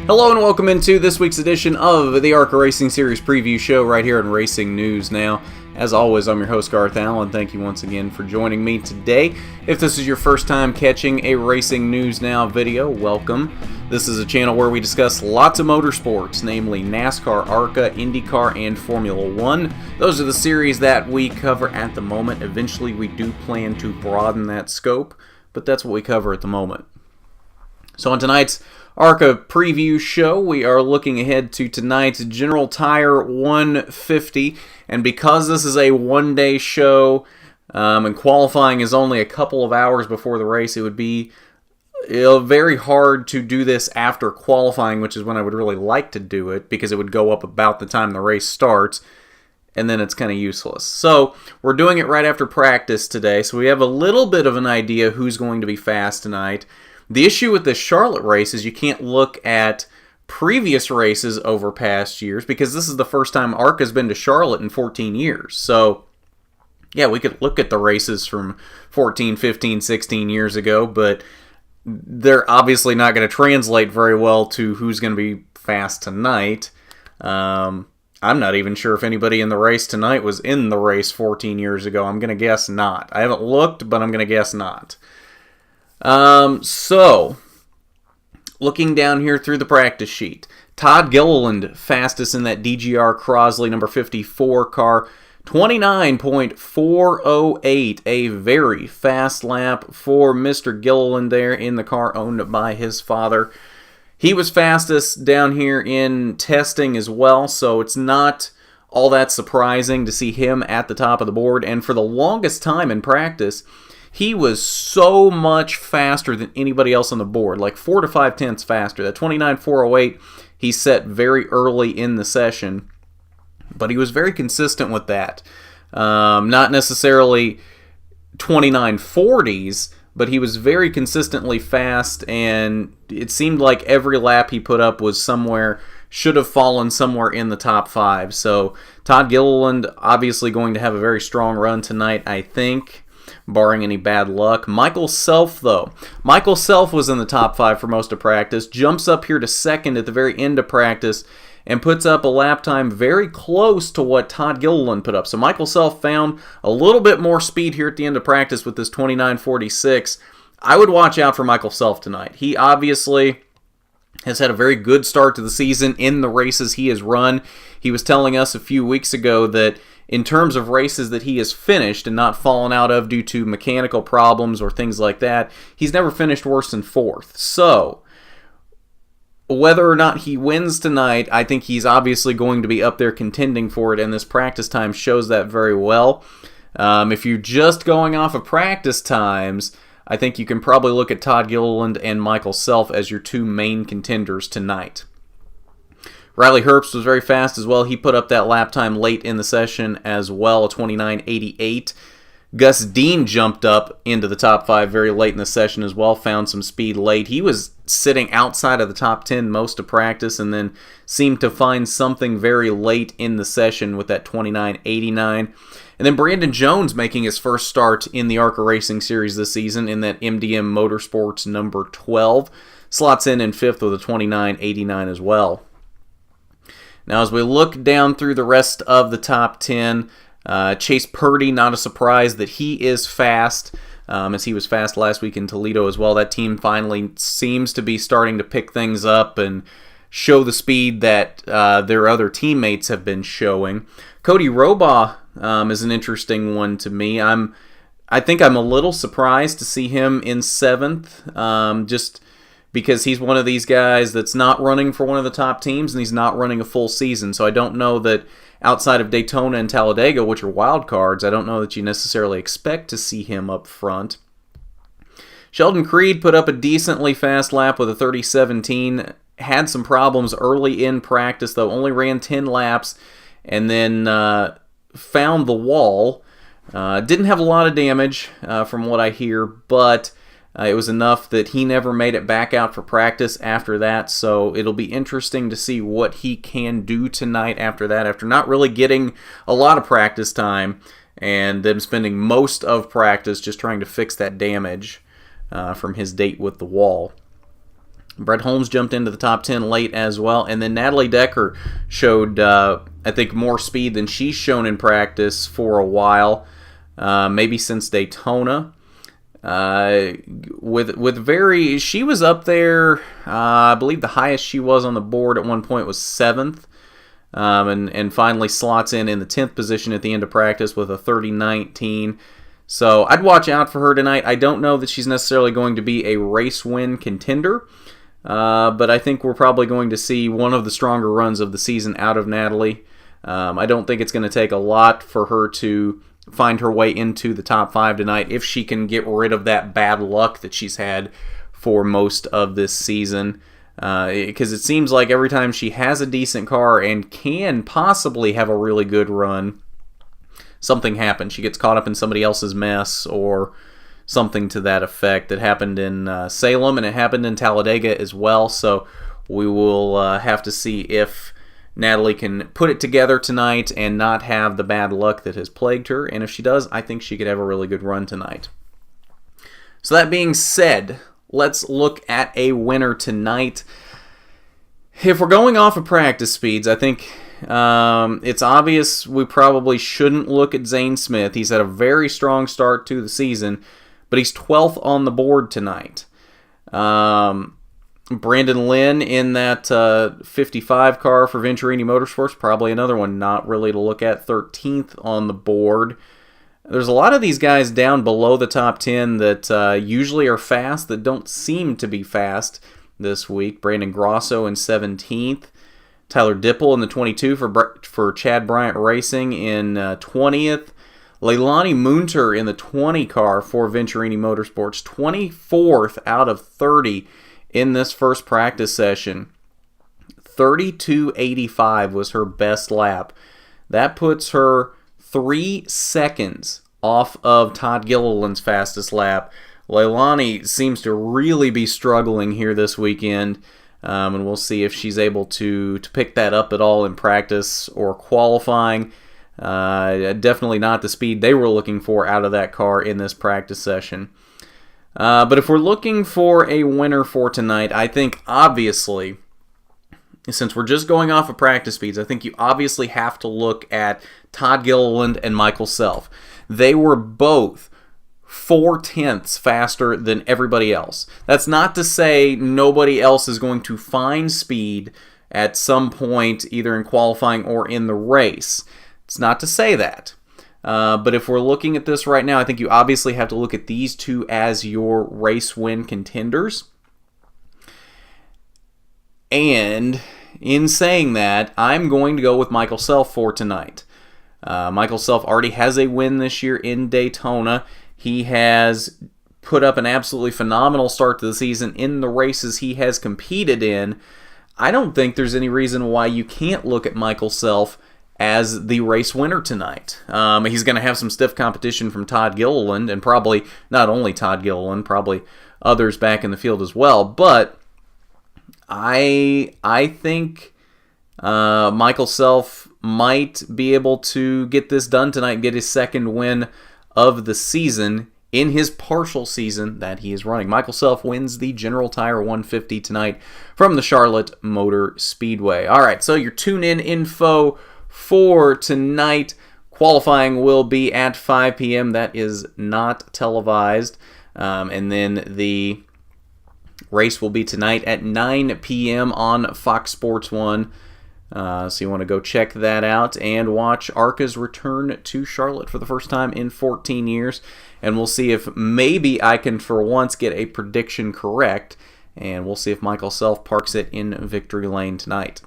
Hello and welcome into this week's edition of the ARCA Racing Series preview show right here in Racing News Now. As always, I'm your host Garth Allen. Thank you once again for joining me today. If this is your first time catching a Racing News Now video, welcome. This is a channel where we discuss lots of motorsports, namely NASCAR, ARCA, IndyCar, and Formula One. Those are the series that we cover at the moment. Eventually, we do plan to broaden that scope, but that's what we cover at the moment. So on tonight's ARCA preview show, we are looking ahead to tonight's General Tire 150, and because this is a one-day show and qualifying is only a couple of hours before the race, it would be very hard to do this after qualifying, which is when I would really like to do it, because it would go up about the time the race starts, and then it's kind of useless. So we're doing it right after practice today, so we have a little bit of an idea who's going to be fast tonight. The issue with this Charlotte race is you can't look at previous races over past years because this is the first time ARCA's been to Charlotte in 14 years. So, yeah, we could look at the races from 14, 15, 16 years ago, but they're obviously not going to translate very well to who's going to be fast tonight. I'm not even sure if anybody in the race tonight was in the race 14 years ago. I'm going to guess not. I haven't looked, but I'm going to guess not. So, looking down here through the practice sheet, Todd Gilliland, fastest in that DGR Crosley number 54 car, 29.408, a very fast lap for Mr. Gilliland there in the car owned by his father. He was fastest down here in testing as well, so it's not all that surprising to see him at the top of the board, and for the longest time in practice, he was so much faster than anybody else on the board, like 4 to 5 tenths faster. That 29.408 he set very early in the session, but he was very consistent with that. Not necessarily 29.40s, but he was very consistently fast, and it seemed like every lap he put up was should have fallen somewhere in the top 5. So Todd Gilliland obviously going to have a very strong run tonight, I think, barring any bad luck. Michael Self, though. Michael Self was in the top 5 for most of practice, jumps up here to second at the very end of practice, and puts up a lap time very close to what Todd Gilliland put up. So Michael Self found a little bit more speed here at the end of practice with this 29.46. I would watch out for Michael Self tonight. He obviously has had a very good start to the season in the races he has run. He was telling us a few weeks ago that in terms of races that he has finished and not fallen out of due to mechanical problems or things like that, he's never finished worse than 4th. So, whether or not he wins tonight, I think he's obviously going to be up there contending for it, and this practice time shows that very well. If you're just going off of practice times, I think you can probably look at Todd Gilliland and Michael Self as your two main contenders tonight. Riley Herbst was very fast as well. He put up that lap time late in the session as well, 29.88. Gus Dean jumped up into the top 5 very late in the session as well, found some speed late. He was sitting outside of the top 10 most of practice and then seemed to find something very late in the session with that 29.89. And then Brandon Jones making his first start in the ARCA Racing Series this season in that MDM Motorsports number 12. Slots in 5th with a 29.89 as well. Now, as we look down through the rest of the top 10, Chase Purdy, not a surprise that he is fast, as he was fast last week in Toledo as well. That team finally seems to be starting to pick things up and show the speed that their other teammates have been showing. Cody Robaugh is an interesting one to me. I think I'm a little surprised to see him in 7th, just because he's one of these guys that's not running for one of the top teams, and he's not running a full season. So I don't know that outside of Daytona and Talladega, which are wild cards, I don't know that you necessarily expect to see him up front. Sheldon Creed put up a decently fast lap with a 30.17. Had some problems early in practice, though. Only ran 10 laps, and then found the wall. Didn't have a lot of damage from what I hear, but it was enough that he never made it back out for practice after that, so it'll be interesting to see what he can do tonight after that, after not really getting a lot of practice time and them spending most of practice just trying to fix that damage from his date with the wall. Brett Holmes jumped into the top 10 late as well. And then Natalie Decker showed, I think, more speed than she's shown in practice for a while, maybe since Daytona. She was up there, I believe the highest she was on the board at one point was 7th. And finally slots in the 10th position at the end of practice with a 30.19. So I'd watch out for her tonight. I don't know that she's necessarily going to be a race win contender, but I think we're probably going to see one of the stronger runs of the season out of Natalie. I don't think it's going to take a lot for her to find her way into the top 5 tonight if she can get rid of that bad luck that she's had for most of this season. Because it seems like every time she has a decent car and can possibly have a really good run, something happens. She gets caught up in somebody else's mess or something to that effect. It happened in Salem and it happened in Talladega as well. So we will have to see if Natalie can put it together tonight and not have the bad luck that has plagued her. And if she does, I think she could have a really good run tonight. So that being said, let's look at a winner tonight. If we're going off of practice speeds, I think it's obvious we probably shouldn't look at Zane Smith. He's had a very strong start to the season, but he's 12th on the board tonight. Brandon Lynn in that 55 car for Venturini Motorsports, probably another one not really to look at, 13th on the board. There's a lot of these guys down below the top 10 that usually are fast that don't seem to be fast this week. Brandon Grosso in 17th. Tyler Dipple in the 22 for Chad Bryant Racing in 20th. Leilani Munter in the 20 car for Venturini Motorsports, 24th out of 30 in this first practice session. 32.85 was her best lap. That puts her 3 seconds off of Todd Gilliland's fastest lap. Leilani seems to really be struggling here this weekend, and we'll see if she's able to pick that up at all in practice or qualifying. Definitely not the speed they were looking for out of that car in this practice session. But if we're looking for a winner for tonight, I think obviously, since we're just going off of practice speeds, I think you obviously have to look at Todd Gilliland and Michael Self. They were both 4/10 faster than everybody else. That's not to say nobody else is going to find speed at some point, either in qualifying or in the race. It's not to say that. But if we're looking at this right now, I think you obviously have to look at these two as your race win contenders. And in saying that, I'm going to go with Michael Self for tonight. Michael Self already has a win this year in Daytona. He has put up an absolutely phenomenal start to the season in the races he has competed in. I don't think there's any reason why you can't look at Michael Self as the race winner tonight. He's going to have some stiff competition from Todd Gilliland, and probably not only Todd Gilliland, probably others back in the field as well. But I think Michael Self might be able to get this done tonight and get his second win of the season in his partial season that he is running. Michael Self wins the General Tire 150 tonight from the Charlotte Motor Speedway. All right, so your tune-in info for tonight. Qualifying will be at 5 p.m. That is not televised. And then the race will be tonight at 9 p.m. on Fox Sports 1. So you want to go check that out and watch ARCA's return to Charlotte for the first time in 14 years. And we'll see if maybe I can for once get a prediction correct. And we'll see if Michael Self parks it in victory lane tonight.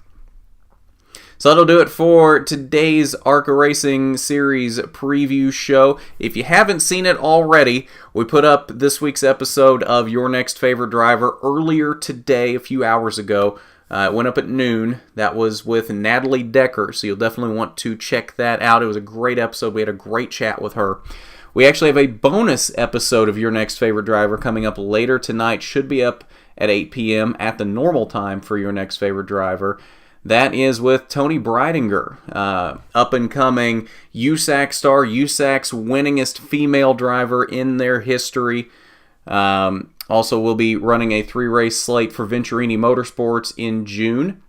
So that'll do it for today's ARCA Racing Series preview show. If you haven't seen it already, we put up this week's episode of Your Next Favorite Driver earlier today, a few hours ago. It went up at noon. That was with Natalie Decker, so you'll definitely want to check that out. It was a great episode. We had a great chat with her. We actually have a bonus episode of Your Next Favorite Driver coming up later tonight. Should be up at 8 p.m. at the normal time for Your Next Favorite Driver. That is with Tony Breidinger, up-and-coming USAC star, USAC's winningest female driver in their history. Also, we'll be running a 3-race slate for Venturini Motorsports in June.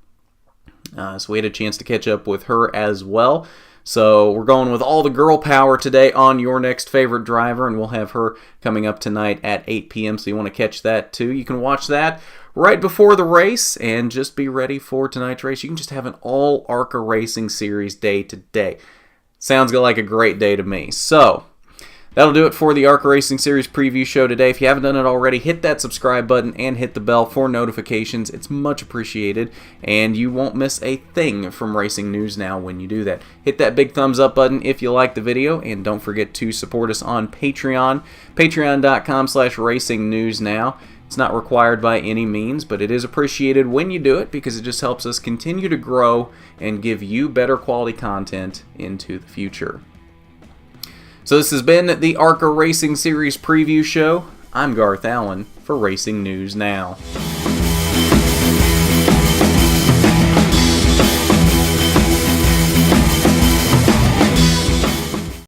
So we had a chance to catch up with her as well. So we're going with all the girl power today on Your Next Favorite Driver, and we'll have her coming up tonight at 8 p.m. So you want to catch that too. You can watch that right before the race and just be ready for tonight's race. You can just have an all ARCA Racing Series day today. Sounds like a great day to me. So that'll do it for the ARCA Racing Series preview show today. If you haven't done it already, hit that subscribe button and hit the bell for notifications. It's much appreciated, and you won't miss a thing from Racing News Now when you do that. Hit that big thumbs up button if you like the video, and don't forget to support us on Patreon, patreon.com/racingnewsnow. It's not required by any means, but it is appreciated when you do it because it just helps us continue to grow and give you better quality content into the future. So this has been the ARCA Racing Series preview show. I'm Garth Allen for Racing News Now.